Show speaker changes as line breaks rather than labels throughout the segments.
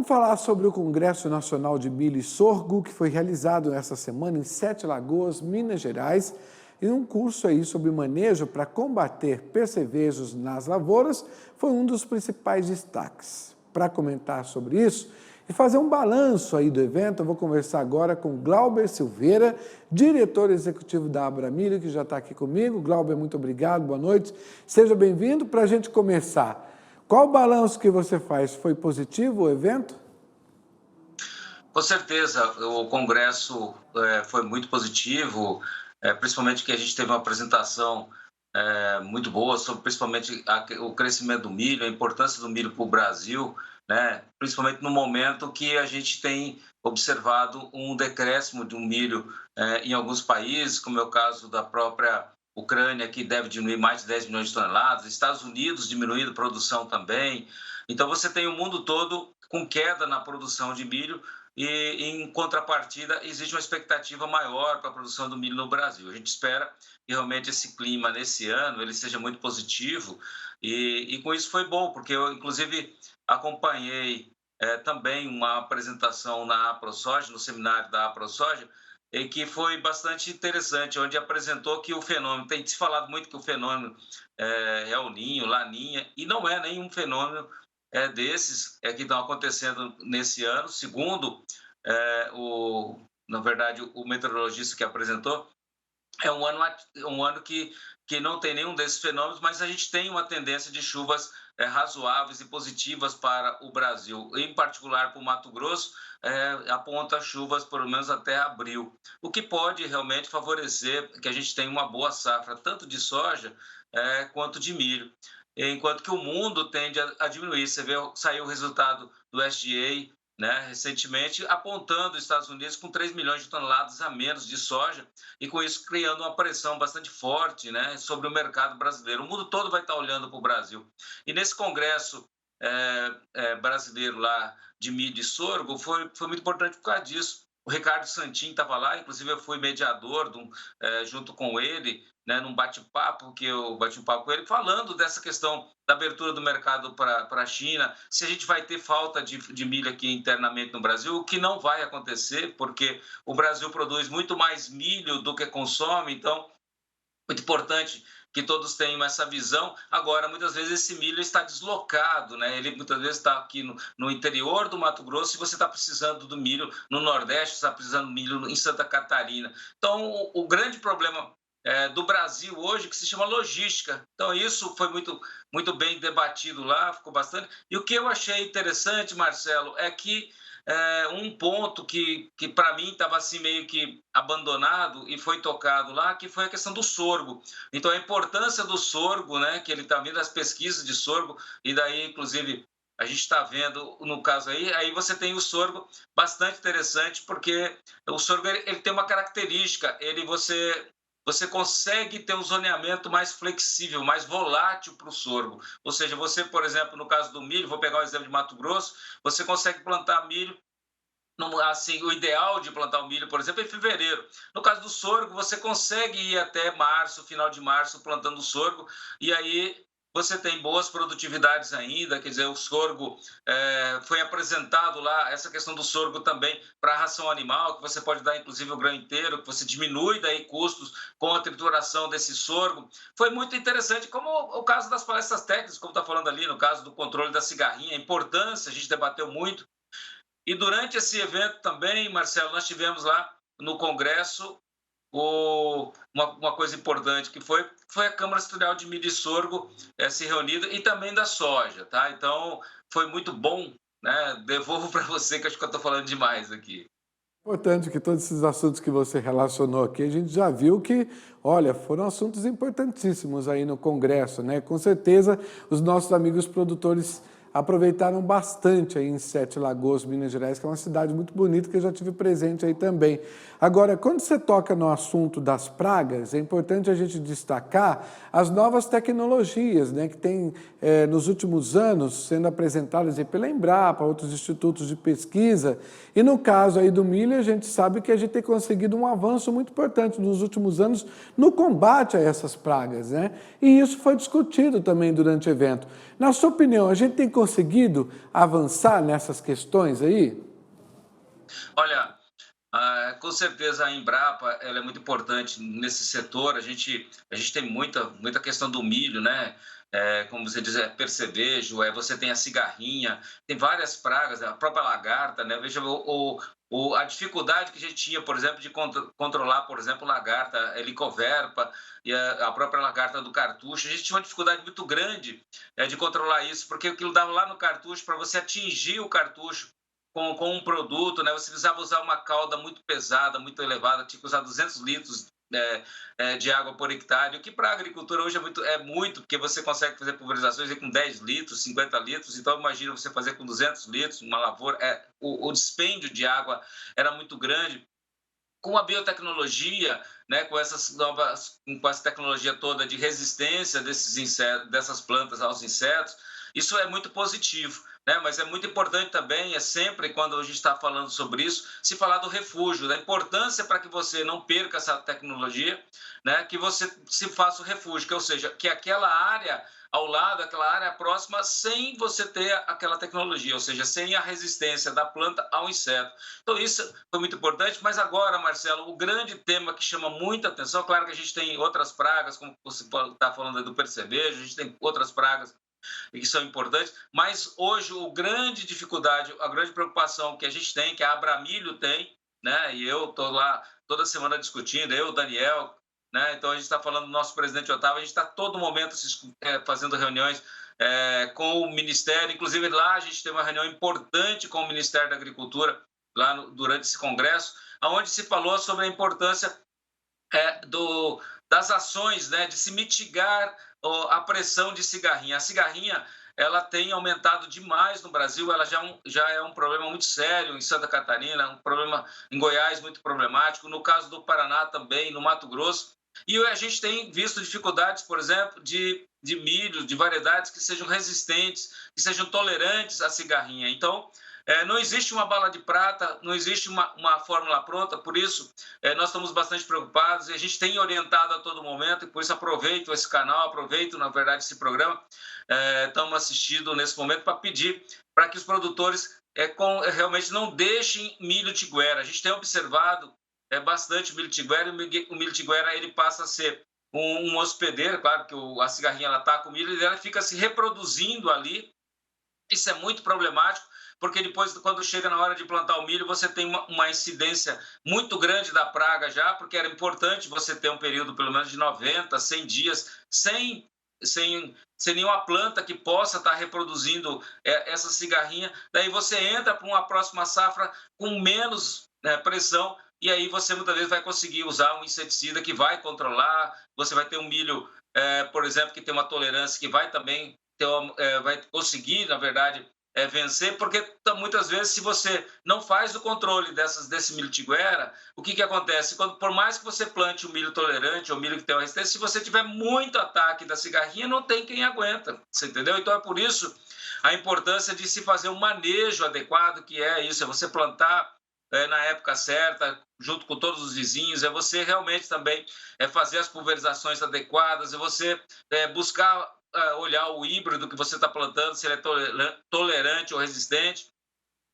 Vamos falar sobre o Congresso Nacional de Milho e Sorgo, que foi realizado essa semana em Sete Lagoas, Minas Gerais, e um curso aí sobre manejo para combater percevejos nas lavouras foi um dos principais destaques. Para comentar sobre isso e fazer um balanço aí do evento, eu vou conversar agora com Glauber Silveira, diretor executivo da Abramilho, que já está aqui comigo. Glauber, muito obrigado, boa noite. Seja bem-vindo. Para a gente começar, qual o balanço que você faz? Foi positivo o evento?
Com certeza, o congresso foi muito positivo, principalmente que a gente teve uma apresentação muito boa sobre principalmente o crescimento do milho, a importância do milho para o Brasil, né? Principalmente no momento que a gente tem observado um decréscimo do milho em alguns países, como é o caso da própria Ucrânia, que deve diminuir mais de 10 milhões de toneladas, Estados Unidos diminuindo a produção também. Então, você tem o mundo todo com queda na produção de milho, e, em contrapartida, existe uma expectativa maior para a produção do milho no Brasil. A gente espera que realmente esse clima nesse ano ele seja muito positivo e com isso foi bom, porque eu, inclusive, acompanhei também uma apresentação na AproSoja, no seminário da AproSoja, e que foi bastante interessante, onde apresentou que o fenômeno, tem se falado muito que o fenômeno é El Niño, Laninha, e não é nenhum fenômeno desses que estão acontecendo nesse ano, segundo na verdade, o meteorologista que apresentou, é um ano que não tem nenhum desses fenômenos, mas a gente tem uma tendência de chuvas razoáveis e positivas para o Brasil, em particular para o Mato Grosso, aponta chuvas pelo menos até abril, o que pode realmente favorecer que a gente tenha uma boa safra, tanto de soja quanto de milho. Enquanto que o mundo tende a diminuir. Você vê, saiu o resultado do SDA, né, recentemente, apontando os Estados Unidos com 3 milhões de toneladas a menos de soja e com isso criando uma pressão bastante forte, né, sobre o mercado brasileiro. O mundo todo vai estar olhando para o Brasil. E nesse congresso brasileiro lá de milho e sorgo foi muito importante por causa disso. O Ricardo Santin estava lá, inclusive eu fui mediador junto com ele, né, num bate-papo que eu bati um papo com ele, falando dessa questão da abertura do mercado para a China, se a gente vai ter falta de milho aqui internamente no Brasil, o que não vai acontecer, porque o Brasil produz muito mais milho do que consome, então muito importante que todos tenham essa visão. Agora, muitas vezes esse milho está deslocado, né? Ele muitas vezes está aqui no interior do Mato Grosso e você está precisando do milho no Nordeste, está precisando do milho em Santa Catarina. Então, o grande problema do Brasil hoje, que se chama logística. Então, isso foi muito bem debatido lá, ficou bastante. E o que eu achei interessante, Marcelo, é que um ponto que para mim estava assim meio que abandonado e foi tocado lá, que foi a questão do sorgo. Então, a importância do sorgo, né, que ele está vendo as pesquisas de sorgo, e daí, inclusive, a gente está vendo, no caso aí você tem o sorgo bastante interessante, porque o sorgo ele tem uma característica, você consegue ter um zoneamento mais flexível, mais volátil para o sorgo. Ou seja, você, por exemplo, no caso do milho, vou pegar o exemplo de Mato Grosso, você consegue plantar milho, assim, o ideal de plantar o milho, por exemplo, é em fevereiro. No caso do sorgo, você consegue ir até março, final de março, plantando o sorgo, e aí você tem boas produtividades ainda, quer dizer, o sorgo foi apresentado lá, essa questão do sorgo também para a ração animal, que você pode dar inclusive o grão inteiro, que você diminui daí custos com a trituração desse sorgo. Foi muito interessante, como o caso das palestras técnicas, como está falando ali, no caso do controle da cigarrinha, a importância, a gente debateu muito. E durante esse evento também, Marcelo, nós tivemos lá no Congresso uma coisa importante, que foi a Câmara Setorial de Milho e Sorgo se reunindo, e também da soja, tá? Então, foi muito bom, né? Devolvo para você, que acho que eu estou falando demais aqui.
Importante que todos esses assuntos que você relacionou aqui, a gente já viu que, olha, foram assuntos importantíssimos aí no Congresso, né? Com certeza, os nossos amigos produtores aproveitaram bastante aí em Sete Lagoas, Minas Gerais, que é uma cidade muito bonita, que eu já tive presente aí também. Agora, quando você toca no assunto das pragas, é importante a gente destacar as novas tecnologias, né, que tem nos últimos anos sendo apresentadas aí pela Embrapa, outros institutos de pesquisa, e no caso aí do milho, a gente sabe que a gente tem conseguido um avanço muito importante nos últimos anos no combate a essas pragas, né? E isso foi discutido também durante o evento. Na sua opinião, a gente tem conseguido avançar nessas questões aí?
Olha, com certeza a Embrapa ela é muito importante nesse setor. A gente tem muita questão do milho, né? Como você diz, percevejo, você tem a cigarrinha, tem várias pragas, a própria lagarta, né? Veja a dificuldade que a gente tinha, por exemplo, de controlar, por exemplo, lagarta, helicoverpa e a própria lagarta do cartucho. A gente tinha uma dificuldade muito grande de controlar isso, porque aquilo dava lá no cartucho, para você atingir o cartucho com um produto, né? Você precisava usar uma cauda muito pesada, muito elevada, tinha que usar 200 litros de água por hectare, o que para a agricultura hoje é muito, porque você consegue fazer pulverizações aí com 10 litros, 50 litros, então imagina você fazer com 200 litros, uma lavoura, o dispêndio de água era muito grande. Com a biotecnologia, né, com essa tecnologia toda de resistência desses insetos, dessas plantas aos insetos, isso é muito positivo, né? Mas é muito importante também, sempre quando a gente está falando sobre isso, se falar do refúgio, da importância para que você não perca essa tecnologia, né? Que você se faça o refúgio, ou seja, que aquela área ao lado, aquela área próxima, sem você ter aquela tecnologia, ou seja, sem a resistência da planta ao inseto. Então, isso foi muito importante, mas agora, Marcelo, o grande tema que chama muita atenção, claro que a gente tem outras pragas, como você está falando aí do percevejo, a gente tem outras pragas que são importantes, mas hoje a grande dificuldade, a grande preocupação que a gente tem, que a Abramilho tem, né, e eu estou lá toda semana discutindo, eu, o Daniel, né? Então, a gente está falando do nosso presidente Otávio, a gente está todo momento fazendo reuniões com o Ministério, inclusive lá a gente teve uma reunião importante com o Ministério da Agricultura, lá durante esse congresso, onde se falou sobre a importância das ações, né, de se mitigar a pressão de cigarrinha. A cigarrinha ela tem aumentado demais no Brasil, ela já é um problema muito sério em Santa Catarina, um problema em Goiás muito problemático, no caso do Paraná também, no Mato Grosso. E a gente tem visto dificuldades, por exemplo, de milho, de variedades que sejam resistentes, que sejam tolerantes à cigarrinha. Então, não existe uma bala de prata, não existe uma fórmula pronta, por isso nós estamos bastante preocupados e a gente tem orientado a todo momento, e por isso aproveito esse canal, aproveito, na verdade, esse programa, estamos assistindo nesse momento para pedir para que os produtores realmente não deixem milho tiguera. A gente tem observado bastante o milho tiguera, e o milho tiguera ele passa a ser um hospedeiro, claro que a cigarrinha está com o milho, e ela fica se reproduzindo ali. Isso é muito problemático, porque depois, quando chega na hora de plantar o milho, você tem uma incidência muito grande da praga já, porque era importante você ter um período pelo menos de 90, 100 dias sem nenhuma planta que possa estar reproduzindo essa cigarrinha. Daí você entra para uma próxima safra com menos pressão, e aí você muitas vezes vai conseguir usar um inseticida que vai controlar, você vai ter um milho, por exemplo, que tem uma tolerância que vai também vai conseguir, na verdade, vencer, porque muitas vezes, se você não faz o controle desse milho tiguera, o que acontece? Por mais que você plante o milho tolerante ou milho que tem uma resistência, se você tiver muito ataque da cigarrinha, não tem quem aguenta, você entendeu? Então, é por isso a importância de se fazer um manejo adequado, que é isso, é você plantar na época certa, junto com todos os vizinhos, é você realmente também fazer as pulverizações adequadas, é você buscar olhar o híbrido que você está plantando, se ele é tolerante ou resistente.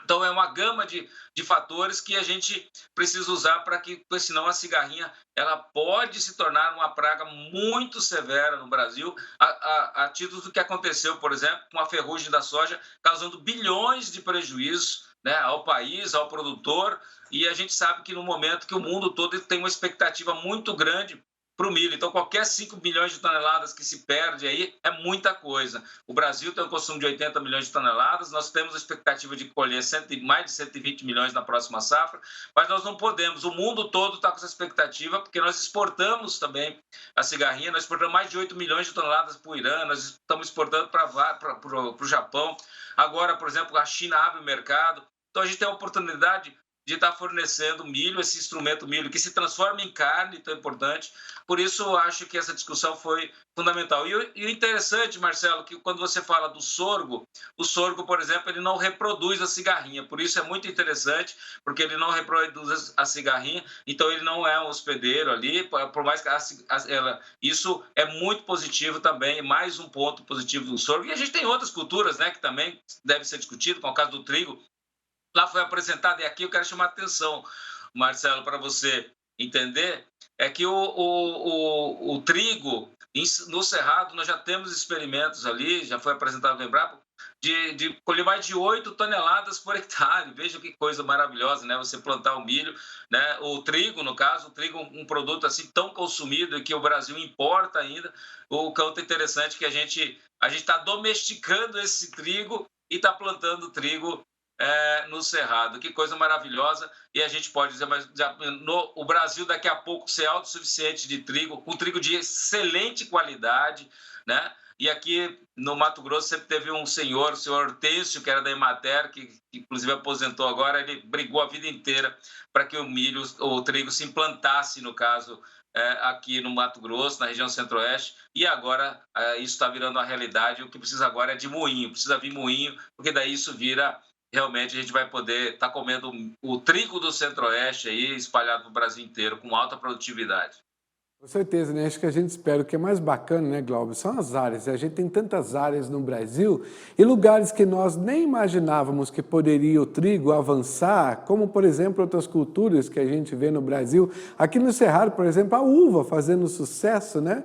Então, é uma gama de fatores que a gente precisa usar porque senão a cigarrinha ela pode se tornar uma praga muito severa no Brasil, a título do que aconteceu, por exemplo, com a ferrugem da soja, causando bilhões de prejuízos, né, ao país, ao produtor, e a gente sabe que no momento que o mundo todo tem uma expectativa muito grande para o milho. Então, qualquer 5 milhões de toneladas que se perde aí é muita coisa. O Brasil tem um consumo de 80 milhões de toneladas, nós temos a expectativa de colher mais de 120 milhões na próxima safra, mas nós não podemos. O mundo todo está com essa expectativa, porque nós exportamos também a cigarrinha, nós exportamos mais de 8 milhões de toneladas para o Irã, nós estamos exportando para o Japão. Agora, por exemplo, a China abre o mercado. Então, a gente tem a oportunidade de estar fornecendo milho, esse instrumento milho que se transforma em carne, tão importante. Por isso, eu acho que essa discussão foi fundamental. E o interessante, Marcelo, que quando você fala do sorgo, o sorgo, por exemplo, ele não reproduz a cigarrinha. Por isso é muito interessante, porque ele não reproduz a cigarrinha, então ele não é um hospedeiro ali, por mais que isso é muito positivo também, mais um ponto positivo do sorgo. E a gente tem outras culturas, né, que também deve ser discutido, como é o caso do trigo. Lá foi apresentado, e aqui eu quero chamar a atenção, Marcelo, para você entender, é que o trigo, no Cerrado, nós já temos experimentos ali, já foi apresentado no Embrapa, de colher mais de 8 toneladas por hectare. Veja que coisa maravilhosa, né? Você plantar o milho, né? O trigo, no caso, o trigo um produto assim tão consumido e que o Brasil importa ainda. O canto interessante é que a gente está domesticando esse trigo e está plantando trigo no Cerrado. Que coisa maravilhosa. E a gente pode dizer, mas o Brasil daqui a pouco ser autossuficiente de trigo, com trigo de excelente qualidade, né? E aqui no Mato Grosso sempre teve um senhor, o senhor Hortêncio, que era da Emater, que inclusive aposentou agora. Ele brigou a vida inteira para que o trigo se implantasse, no caso, aqui no Mato Grosso, na região centro-oeste, e agora isso está virando uma realidade. O que precisa agora é de moinho, precisa vir moinho, porque daí isso vira, realmente a gente vai poder estar comendo o trigo do centro-oeste aí, espalhado no Brasil inteiro, com alta produtividade.
Com certeza, né? Acho que a gente espera. O que é mais bacana, né, Glauber, são as áreas. A gente tem tantas áreas no Brasil e lugares que nós nem imaginávamos que poderia o trigo avançar, como, por exemplo, outras culturas que a gente vê no Brasil. Aqui no Cerrado, por exemplo, a uva fazendo sucesso, né?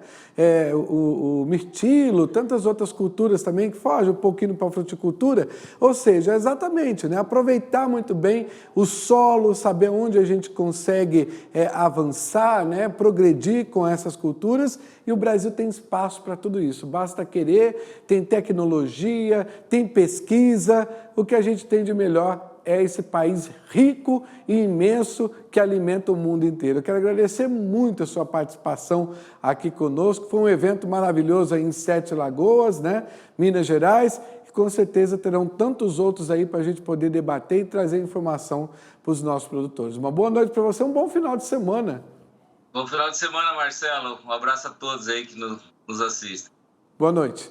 O mirtilo, tantas outras culturas também que fogem um pouquinho para a fruticultura. Ou seja, exatamente, né? Aproveitar muito bem o solo, saber onde a gente consegue avançar, né? Progredir com essas culturas, e o Brasil tem espaço para tudo isso. Basta querer, tem tecnologia, tem pesquisa. O que a gente tem de melhor é esse país rico e imenso que alimenta o mundo inteiro. Eu quero agradecer muito a sua participação aqui conosco. Foi um evento maravilhoso aí em Sete Lagoas, né? Minas Gerais, e com certeza terão tantos outros aí para a gente poder debater e trazer informação para os nossos produtores. Uma boa noite para você, um bom final de semana.
Bom final de semana, Marcelo. Um abraço a todos aí que nos assistem.
Boa noite.